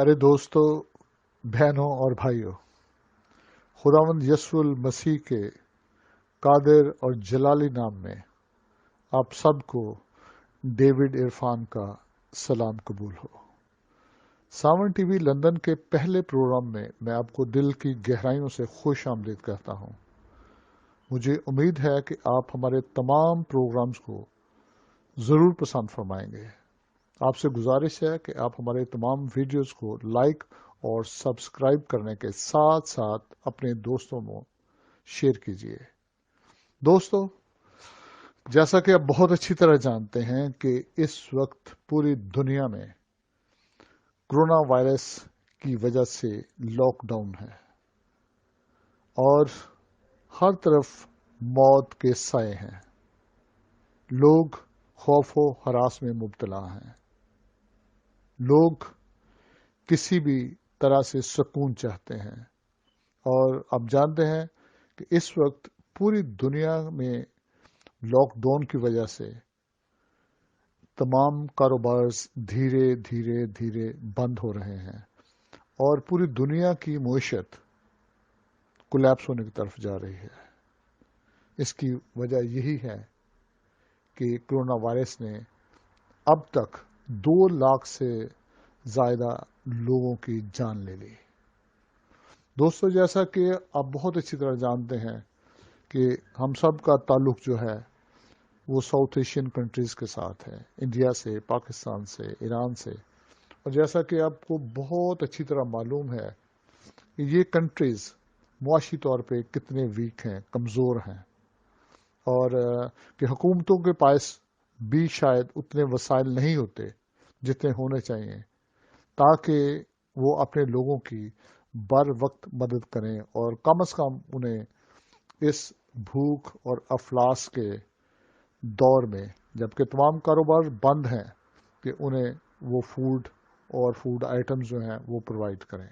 پیارے دوستوں، بہنوں اور بھائیوں، خداوند یسوع المسیح کے قادر اور جلالی نام میں آپ سب کو ڈیوڈ عرفان کا سلام قبول ہو۔ ساون ٹی وی لندن کے پہلے پروگرام میں میں آپ کو دل کی گہرائیوں سے خوش آمدید کہتا ہوں۔ مجھے امید ہے کہ آپ ہمارے تمام پروگرامز کو ضرور پسند فرمائیں گے۔ آپ سے گزارش ہے کہ آپ ہمارے تمام ویڈیوز کو لائک اور سبسکرائب کرنے کے ساتھ ساتھ اپنے دوستوں میں شیئر کیجیے۔ دوستو، جیسا کہ آپ بہت اچھی طرح جانتے ہیں کہ اس وقت پوری دنیا میں کرونا وائرس کی وجہ سے لاک ڈاؤن ہے اور ہر طرف موت کے سائے ہیں۔ لوگ خوف و ہراس میں مبتلا ہیں۔ لوگ کسی بھی طرح سے سکون چاہتے ہیں اور آپ جانتے ہیں کہ اس وقت پوری دنیا میں لاک ڈاؤن کی وجہ سے تمام کاروبار دھیرے دھیرے دھیرے بند ہو رہے ہیں اور پوری دنیا کی معیشت کولیپس ہونے کی طرف جا رہی ہے۔ اس کی وجہ یہی ہے کہ کرونا وائرس نے اب تک 2 لاکھ سے زیادہ لوگوں کی جان لے لی۔ دوستو، جیسا کہ آپ بہت اچھی طرح جانتے ہیں کہ ہم سب کا تعلق جو ہے وہ ساؤتھ ایشین کنٹریز کے ساتھ ہے، انڈیا سے، پاکستان سے، ایران سے، اور جیسا کہ آپ کو بہت اچھی طرح معلوم ہے کہ یہ کنٹریز معاشی طور پہ کتنے ویک ہیں، کمزور ہیں، اور کہ حکومتوں کے پاس بھی شاید اتنے وسائل نہیں ہوتے جتنے ہونے چاہیے تاکہ وہ اپنے لوگوں کی بر وقت مدد کریں اور کم از کم انہیں اس بھوک اور افلاس کے دور میں، جبکہ تمام کاروبار بند ہیں، کہ انہیں وہ فوڈ اور فوڈ آئٹمز جو ہیں وہ پرووائڈ کریں۔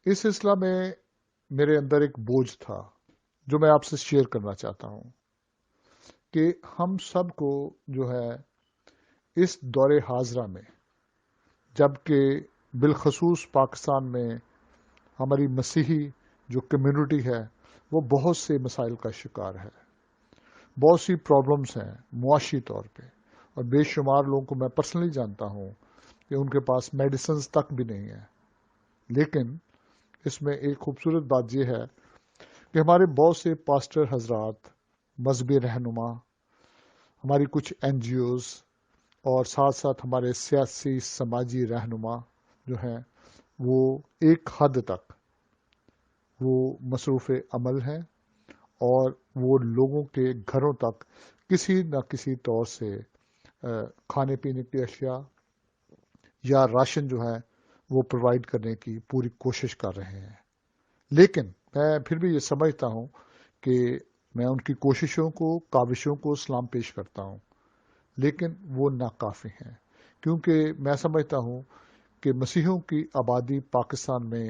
اس سلسلہ میں میرے اندر ایک بوجھ تھا جو میں آپ سے شیئر کرنا چاہتا ہوں کہ ہم سب کو جو ہے اس دور حاضرہ میں، جبکہ بالخصوص پاکستان میں ہماری مسیحی جو کمیونٹی ہے وہ بہت سے مسائل کا شکار ہے، بہت سی پرابلمز ہیں معاشی طور پہ، اور بے شمار لوگوں کو میں پرسنلی جانتا ہوں کہ ان کے پاس میڈیسنز تک بھی نہیں ہیں۔ لیکن اس میں ایک خوبصورت بات یہ ہے کہ ہمارے بہت سے پاسٹر حضرات، مذہبی رہنما، ہماری کچھ این جی اوز اور ساتھ ساتھ ہمارے سیاسی سماجی رہنما جو ہیں وہ ایک حد تک وہ مصروف عمل ہیں اور وہ لوگوں کے گھروں تک کسی نہ کسی طور سے کھانے پینے کی اشیاء یا راشن جو ہے وہ پرووائڈ کرنے کی پوری کوشش کر رہے ہیں۔ لیکن میں پھر بھی یہ سمجھتا ہوں کہ میں ان کی کوششوں کو، کاوشوں کو سلام پیش کرتا ہوں، لیکن وہ ناکافی ہیں، کیونکہ میں سمجھتا ہوں کہ مسیحیوں کی آبادی پاکستان میں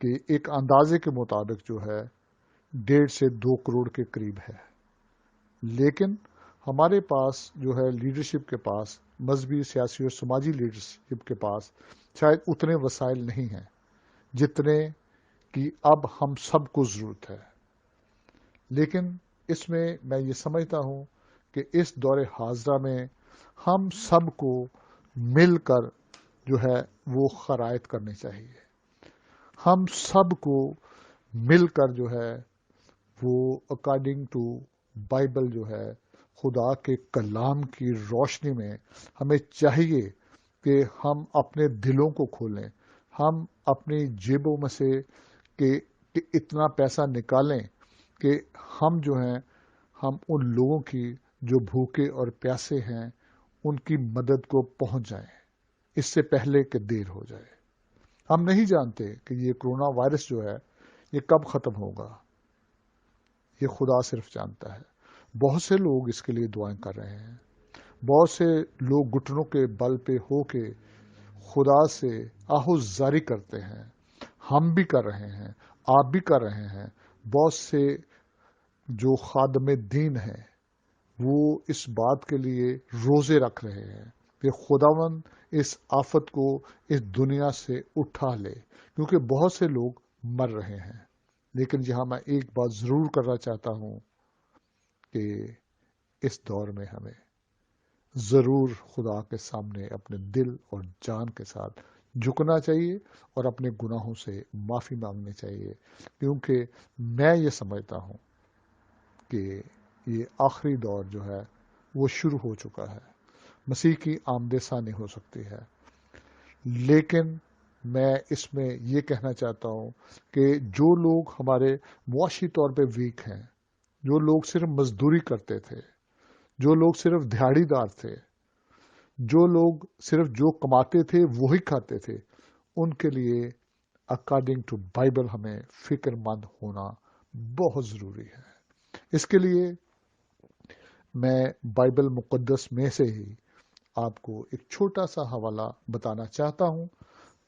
کے ایک اندازے کے مطابق جو ہے 1.5 سے 2 کروڑ کے قریب ہے، لیکن ہمارے پاس جو ہے لیڈرشپ کے پاس، مذہبی، سیاسی اور سماجی لیڈرشپ کے پاس شاید اتنے وسائل نہیں ہیں جتنے کی اب ہم سب کو ضرورت ہے۔ لیکن اس میں یہ سمجھتا ہوں کہ اس دور حاضرہ میں ہم سب کو مل کر جو ہے وہ خرائط کرنی چاہیے۔ ہم سب کو مل کر جو ہے وہ اکارڈنگ ٹو بائبل جو ہے خدا کے کلام کی روشنی میں ہمیں چاہیے کہ ہم اپنے دلوں کو کھولیں، ہم اپنی جیبوں میں سے کہ اتنا پیسہ نکالیں کہ ہم جو ہیں ہم ان لوگوں کی جو بھوکے اور پیاسے ہیں ان کی مدد کو پہنچ جائیں، اس سے پہلے کہ دیر ہو جائے۔ ہم نہیں جانتے کہ یہ کرونا وائرس جو ہے یہ کب ختم ہوگا، یہ خدا صرف جانتا ہے۔ بہت سے لوگ اس کے لیے دعائیں کر رہے ہیں، بہت سے لوگ گھٹنوں کے بل پہ ہو کے خدا سے آہوزاری کرتے ہیں، ہم بھی کر رہے ہیں، آپ بھی کر رہے ہیں۔ بہت سے جو خادم دین ہیں وہ اس بات کے لیے روزے رکھ رہے ہیں کہ خداوند اس آفت کو اس دنیا سے اٹھا لے، کیونکہ بہت سے لوگ مر رہے ہیں۔ لیکن یہاں میں ایک بات ضرور کرنا چاہتا ہوں کہ اس دور میں ہمیں ضرور خدا کے سامنے اپنے دل اور جان کے ساتھ جھکنا چاہیے اور اپنے گناہوں سے معافی مانگنی چاہیے، کیونکہ میں یہ سمجھتا ہوں کہ یہ آخری دور جو ہے وہ شروع ہو چکا ہے، مسیح کی آمد ثانی ہو سکتی ہے۔ لیکن میں اس میں یہ کہنا چاہتا ہوں کہ جو لوگ ہمارے معاشی طور پہ ویک ہیں، جو لوگ صرف مزدوری کرتے تھے، جو لوگ صرف دہاڑی دار تھے، جو لوگ صرف جو کماتے تھے وہی کھاتے تھے، ان کے لیے اکارڈنگ ٹو بائبل ہمیں فکر مند ہونا بہت ضروری ہے۔ اس کے لیے میں بائبل مقدس میں سے ہی آپ کو ایک چھوٹا سا حوالہ بتانا چاہتا ہوں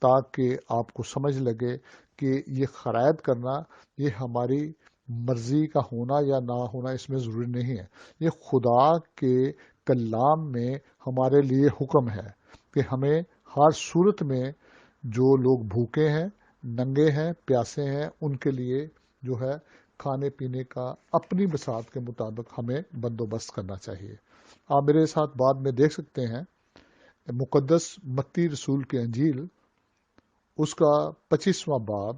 تاکہ آپ کو سمجھ لگے کہ یہ خرائط کرنا یہ ہماری مرضی کا ہونا یا نہ ہونا اس میں ضروری نہیں ہے، یہ خدا کے کلام میں ہمارے لیے حکم ہے کہ ہمیں ہر صورت میں جو لوگ بھوکے ہیں، ننگے ہیں، پیاسے ہیں، ان کے لیے جو ہے کھانے پینے کا اپنی بساط کے مطابق ہمیں بندوبست کرنا چاہیے۔ آپ میرے ساتھ بعد میں دیکھ سکتے ہیں مقدس متی رسول کی انجیل، اس کا 25واں باب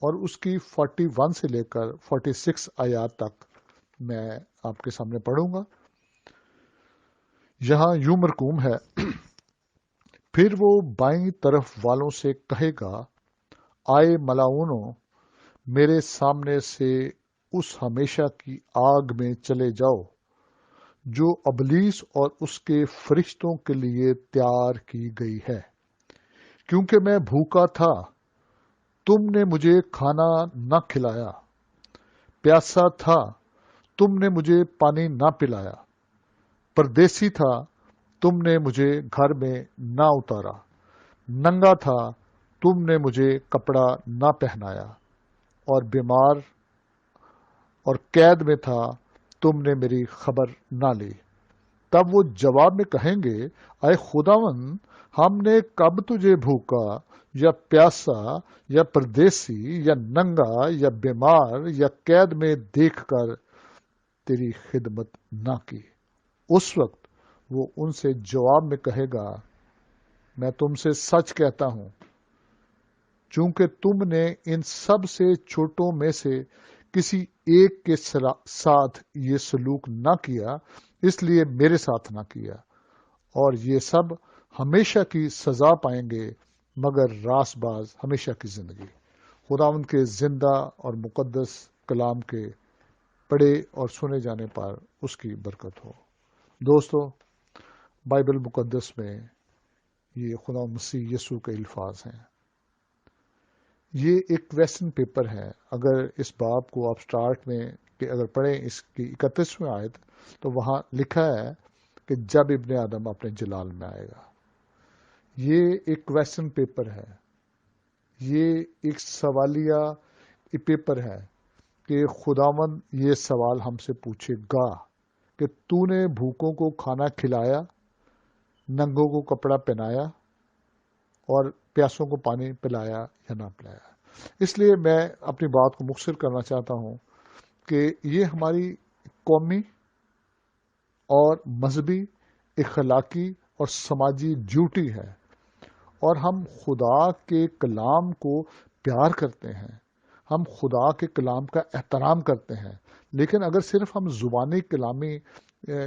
اور اس کی 41 سے لے کر 46 آیات تک میں آپ کے سامنے پڑھوں گا۔ یہاں یوں مرقوم ہے، پھر وہ بائیں طرف والوں سے کہے گا، آئے ملاؤنوں، میرے سامنے سے اس ہمیشہ کی آگ میں چلے جاؤ جو ابلیس اور اس کے فرشتوں کے لیے تیار کی گئی ہے۔ کیونکہ میں بھوکا تھا، تم نے مجھے کھانا نہ کھلایا، پیاسا تھا، تم نے مجھے پانی نہ پلایا، پردیسی تھا، تم نے مجھے گھر میں نہ اتارا، ننگا تھا، تم نے مجھے کپڑا نہ پہنایا، اور بیمار اور قید میں تھا، تم نے میری خبر نہ لی۔ تب وہ جواب میں کہیں گے، اے خداوند، ہم نے کب تجھے بھوکا یا پیاسا یا پردیسی یا ننگا یا بیمار یا قید میں دیکھ کر تیری خدمت نہ کی؟ اس وقت وہ ان سے جواب میں کہے گا، میں تم سے سچ کہتا ہوں، چونکہ تم نے ان سب سے چھوٹوں میں سے کسی ایک کے ساتھ یہ سلوک نہ کیا، اس لیے میرے ساتھ نہ کیا، اور یہ سب ہمیشہ کی سزا پائیں گے، مگر راست باز ہمیشہ کی زندگی۔ خداوند کے زندہ اور مقدس کلام کے پڑھے اور سنے جانے پر اس کی برکت ہو۔ دوستو، بائبل مقدس میں یہ خدا مسیح یسوع کے الفاظ ہیں۔ یہ ایک کویسچن پیپر ہے۔ اگر اس باب کو آپ سٹارٹ میں کہ اگر پڑھیں اس کی 31ویں آیت، تو وہاں لکھا ہے کہ جب ابن آدم اپنے جلال میں آئے گا۔ یہ ایک کویسچن پیپر ہے، یہ ایک سوالیہ پیپر ہے کہ خداوند یہ سوال ہم سے پوچھے گا کہ تو نے بھوکوں کو کھانا کھلایا، ننگوں کو کپڑا پہنایا اور پیاسوں کو پانی پلایا یا نہ پلایا؟ اس لیے میں اپنی بات کو مختصر کرنا چاہتا ہوں کہ یہ ہماری قومی اور مذہبی، اخلاقی اور سماجی ڈیوٹی ہے، اور ہم خدا کے کلام کو پیار کرتے ہیں، ہم خدا کے کلام کا احترام کرتے ہیں، لیکن اگر صرف ہم زبانی کلامی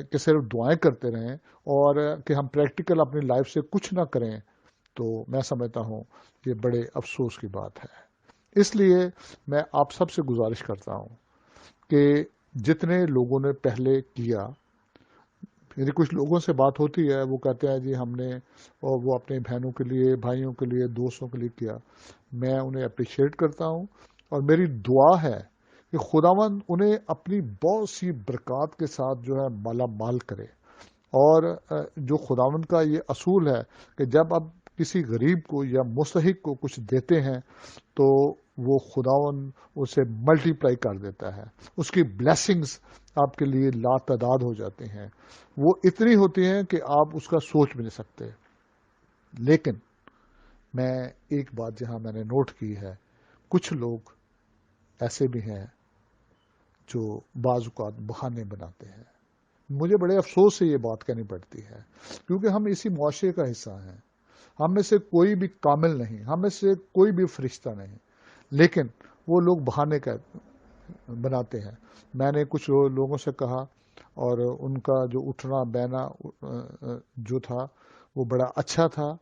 کہ صرف دعائیں کرتے رہیں اور کہ ہم پریکٹیکل اپنی لائف سے کچھ نہ کریں، تو میں سمجھتا ہوں یہ بڑے افسوس کی بات ہے۔ اس لیے میں آپ سب سے گزارش کرتا ہوں کہ جتنے لوگوں نے پہلے کیا، میری کچھ لوگوں سے بات ہوتی ہے، وہ کہتے ہیں جی ہم نے، اور وہ اپنے بہنوں کے لیے، بھائیوں کے لیے، دوستوں کے لیے کیا۔ میں انہیں اپریشیٹ کرتا ہوں، اور میری دعا ہے کہ خداوند انہیں اپنی بہت سی برکات کے ساتھ جو ہے مالا مال کرے۔ اور جو خداوند کا یہ اصول ہے کہ جب آپ کسی غریب کو یا مستحق کو کچھ دیتے ہیں تو وہ خداوند اسے ملٹیپلائی کر دیتا ہے. اس کی بلیسنگز آپ کے لیے لا تعداد ہو جاتی ہیں. وہ اتنی ہوتی ہیں کہ آپ اس کا سوچ بھی نہیں سکتے. لیکن میں ایک بات جہاں میں نے نوٹ کی ہے، کچھ لوگ ایسے بھی ہیں جو بعض اوقات بہانے بناتے ہیں. مجھے بڑے افسوس سے یہ بات کہنی پڑتی ہے، کیونکہ ہم اسی معاشرے کا حصہ ہیں. ہم میں سے کوئی بھی کامل نہیں، ہم میں سے کوئی بھی فرشتہ نہیں، لیکن وہ لوگ بہانے بناتے ہیں. میں نے کچھ لوگوں سے کہا، اور ان کا جو اٹھنا بینا جو تھا وہ بڑا اچھا تھا.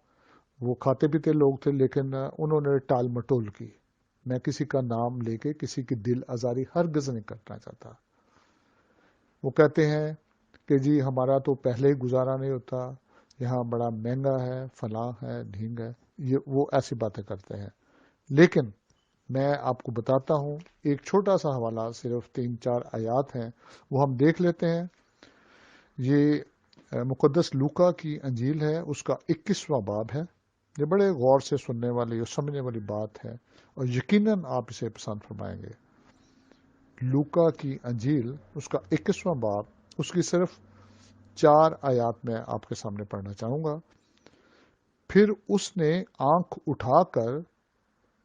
وہ کھاتے پیتے لوگ تھے، لیکن انہوں نے ٹال مٹول کی. میں کسی کا نام لے کے کسی کی دل آزاری ہرگز نہیں کرنا چاہتا. وہ کہتے ہیں کہ جی ہمارا تو پہلے ہی گزارا نہیں ہوتا، یہاں بڑا مہنگا ہے، فلاں ہے، ڈھینگ ہے. وہ ایسی باتیں کرتے ہیں. لیکن میں آپ کو بتاتا ہوں، ایک چھوٹا سا حوالہ، صرف 3-4 آیات ہیں، وہ ہم دیکھ لیتے ہیں. یہ مقدس لوکا کی انجیل ہے، اس کا 21واں باب ہے. یہ بڑے غور سے سننے والی اور سمجھنے والی بات ہے، اور یقیناً آپ اسے پسند فرمائیں گے. لوکا کی انجیل، اس کا 21واں باب، اس کی صرف 4 آیات میں آپ کے سامنے پڑھنا چاہوں گا. پھر اس نے آنکھ اٹھا کر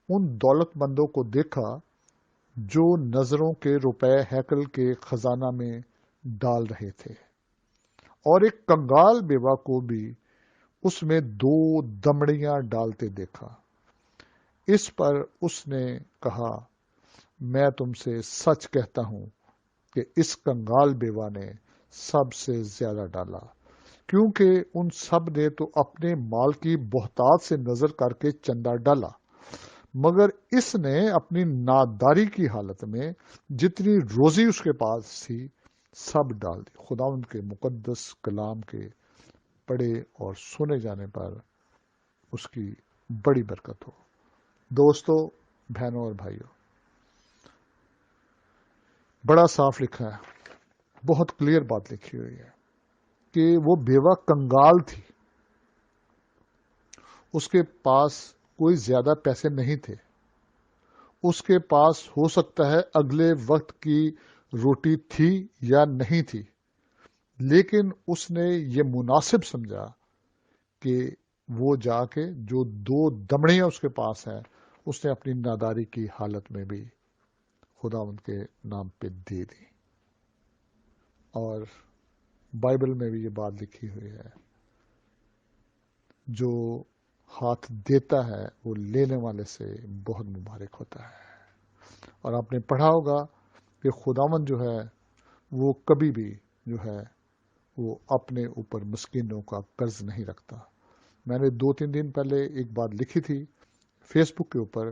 ان دولت مندوں کو دیکھا جو نظروں کے روپے ہیکل کے خزانہ میں ڈال رہے تھے، اور ایک کنگال بیوہ کو بھی اس میں 2 دمڑیاں ڈالتے دیکھا. اس پر اس نے کہا، میں تم سے سچ کہتا ہوں کہ اس کنگال بیوہ نے سب سے زیادہ ڈالا، کیونکہ ان سب نے تو اپنے مال کی بہتات سے نظر کر کے چندہ ڈالا، مگر اس نے اپنی ناداری کی حالت میں جتنی روزی اس کے پاس تھی سب ڈال دی. خدا ان کے مقدس کلام کے پڑھے اور سنے جانے پر اس کی بڑی برکت ہو. دوستو، بہنوں اور بھائیوں، بڑا صاف لکھا ہے، بہت کلیئر بات لکھی ہوئی ہے کہ وہ بیوہ کنگال تھی. اس کے پاس کوئی زیادہ پیسے نہیں تھے. اس کے پاس ہو سکتا ہے اگلے وقت کی روٹی تھی یا نہیں تھی، لیکن اس نے یہ مناسب سمجھا کہ وہ جا کے جو 2 دمڑیاں اس کے پاس ہیں، اس نے اپنی ناداری کی حالت میں بھی خدا ان کے نام پہ دے دی. اور بائبل میں بھی یہ بات لکھی ہوئی ہے، جو ہاتھ دیتا ہے وہ لینے والے سے بہت مبارک ہوتا ہے. اور آپ نے پڑھا ہوگا کہ خداوند جو ہے وہ کبھی بھی جو ہے وہ اپنے اوپر مسکینوں کا قرض نہیں رکھتا. میں نے 2-3 دن پہلے ایک بات لکھی تھی فیس بک کے اوپر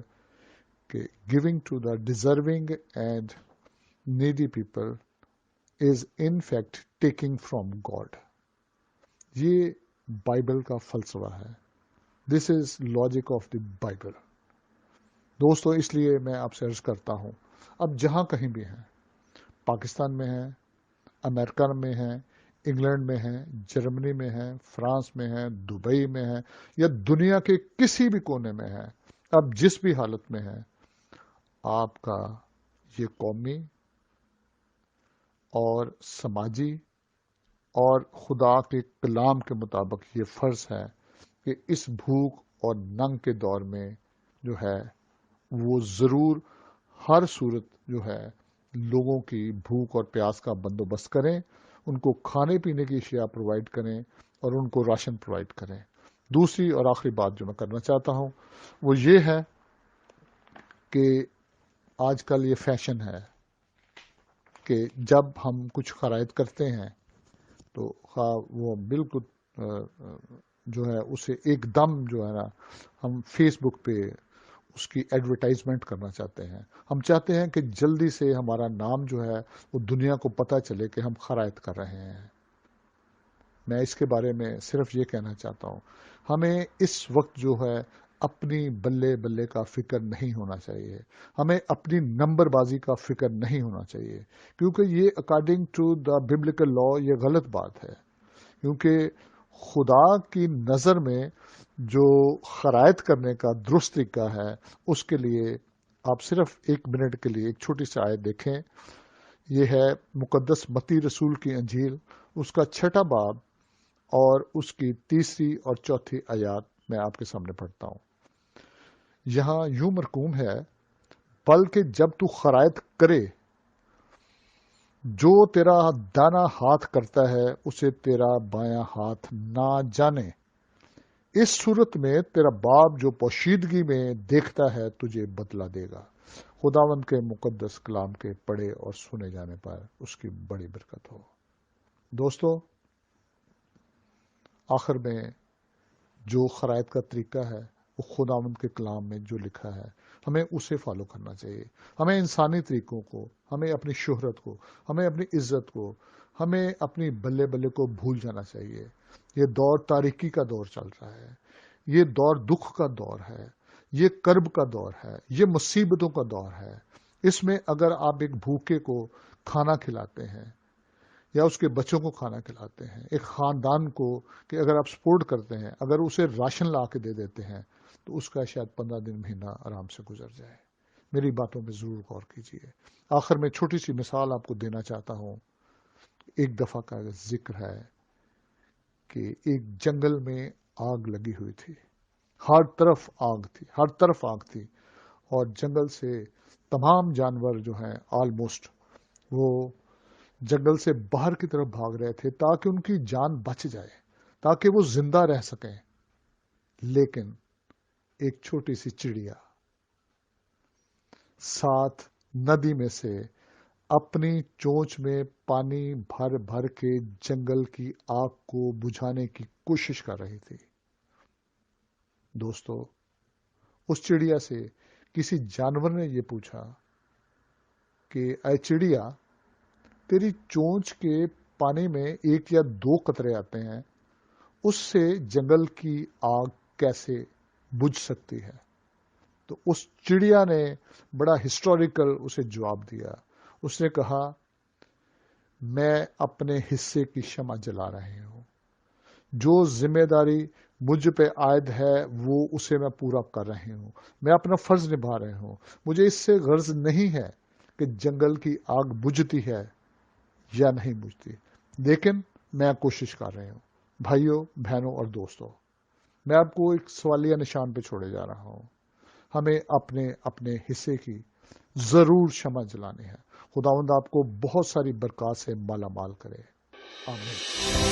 کہ giving to the deserving and needy people is in fact taking from God. یہ بائبل کا فلسفہ ہے. This is logic of the Bible. دوستو، اس لیے میں آپ سے عرض کرتا ہوں، اب جہاں کہیں بھی ہیں، پاکستان میں ہیں، امریکہ میں ہیں، انگلینڈ میں ہیں، جرمنی میں ہیں، فرانس میں ہیں، دبئی میں ہیں، یا دنیا کے کسی بھی کونے میں ہیں، اب جس بھی حالت میں ہیں، آپ کا یہ قومی اور سماجی اور خدا کے کلام کے مطابق یہ فرض ہے کہ اس بھوک اور ننگ کے دور میں جو ہے وہ ضرور ہر صورت جو ہے لوگوں کی بھوک اور پیاس کا بندوبست کریں، ان کو کھانے پینے کی اشیاء پرووائڈ کریں اور ان کو راشن پرووائڈ کریں. دوسری اور آخری بات جو میں کرنا چاہتا ہوں وہ یہ ہے کہ آج کل یہ فیشن ہے کہ جب ہم کچھ خرائط کرتے ہیں تو وہ بالکل جو ہے اسے ایک دم جو ہے نا ہم فیس بک پہ اس کی ایڈورٹائزمنٹ کرنا چاہتے ہیں. ہم چاہتے ہیں کہ جلدی سے ہمارا نام جو ہے وہ دنیا کو پتہ چلے کہ ہم خرائط کر رہے ہیں. میں اس کے بارے میں صرف یہ کہنا چاہتا ہوں، ہمیں اس وقت جو ہے اپنی بلے بلے کا فکر نہیں ہونا چاہیے، ہمیں اپنی نمبر بازی کا فکر نہیں ہونا چاہیے، کیونکہ یہ اکارڈنگ ٹو دا ببلیکل لا یہ غلط بات ہے. کیونکہ خدا کی نظر میں جو خرائط کرنے کا درست طریقہ ہے اس کے لیے آپ صرف 1 منٹ کے لیے ایک چھوٹی سی آیت دیکھیں. یہ ہے مقدس متی رسول کی انجیل، اس کا 6 باب اور اس کی 3 اور 4 آیات میں آپ کے سامنے پڑھتا ہوں. یہاں یوں مرقوم ہے، بلکہ جب تو خرائط کرے، جو تیرا دانا ہاتھ کرتا ہے اسے تیرا بایاں ہاتھ نہ جانے. اس صورت میں تیرا باپ جو پوشیدگی میں دیکھتا ہے تجھے بدلہ دے گا. خداوند کے مقدس کلام کے پڑھے اور سنے جانے پر اس کی بڑی برکت ہو. دوستو، آخر میں جو خرائط کا طریقہ ہے وہ خداوند کے کلام میں جو لکھا ہے ہمیں اسے فالو کرنا چاہیے. ہمیں انسانی طریقوں کو، ہمیں اپنی شہرت کو، ہمیں اپنی عزت کو، ہمیں اپنی بلے بلے کو بھول جانا چاہیے. یہ دور تاریکی کا دور چل رہا ہے، یہ دور دکھ کا دور ہے، یہ کرب کا دور ہے، یہ مصیبتوں کا دور ہے. اس میں اگر آپ ایک بھوکے کو کھانا کھلاتے ہیں یا اس کے بچوں کو کھانا کھلاتے ہیں، ایک خاندان کو کہ اگر آپ سپورٹ کرتے ہیں، اگر اسے راشن لا کے دے دیتے ہیں تو اس کا شاید 15 دن مہینہ آرام سے گزر جائے. میری باتوں پہ ضرور غور کیجیے. آخر میں چھوٹی سی مثال آپ کو دینا چاہتا ہوں. ایک دفعہ کا ذکر ہے کہ ایک جنگل میں آگ لگی ہوئی تھی، ہر طرف آگ تھی، ہر طرف آگ تھی، اور جنگل سے تمام جانور جو ہیں آلموسٹ وہ جنگل سے باہر کی طرف بھاگ رہے تھے تاکہ ان کی جان بچ جائے، تاکہ وہ زندہ رہ سکیں. لیکن ایک چھوٹی سی چڑیا ساتھ ندی میں سے اپنی چونچ میں پانی بھر بھر کے جنگل کی آگ کو بجھانے کی کوشش کر رہی تھی. دوستو، اس چڑیا سے کسی جانور نے یہ پوچھا کہ اے چڑیا، تیری چونچ کے پانی میں 1 یا 2 قطرے آتے ہیں، اس سے جنگل کی آگ کیسے بجھ سکتی ہے؟ تو اس چڑیا نے بڑا ہسٹوریکل اسے جواب دیا. اس نے کہا، میں اپنے حصے کی شمع جلا رہی ہوں، جو ذمہ داری مجھ پہ عائد ہے وہ اسے میں پورا کر رہی ہوں، میں اپنا فرض نبھا رہی ہوں. مجھے اس سے غرض نہیں ہے کہ جنگل کی آگ بجھتی ہے یا نہیں بجھتی، لیکن میں کوشش کر رہی ہوں. بھائیوں، بہنوں اور دوستوں، میں آپ کو ایک سوالیہ نشان پہ چھوڑے جا رہا ہوں. ہمیں اپنے اپنے حصے کی ضرور شمع جلانی ہے. خداوند آپ کو بہت ساری برکات سے مالا مال کرے. آمین.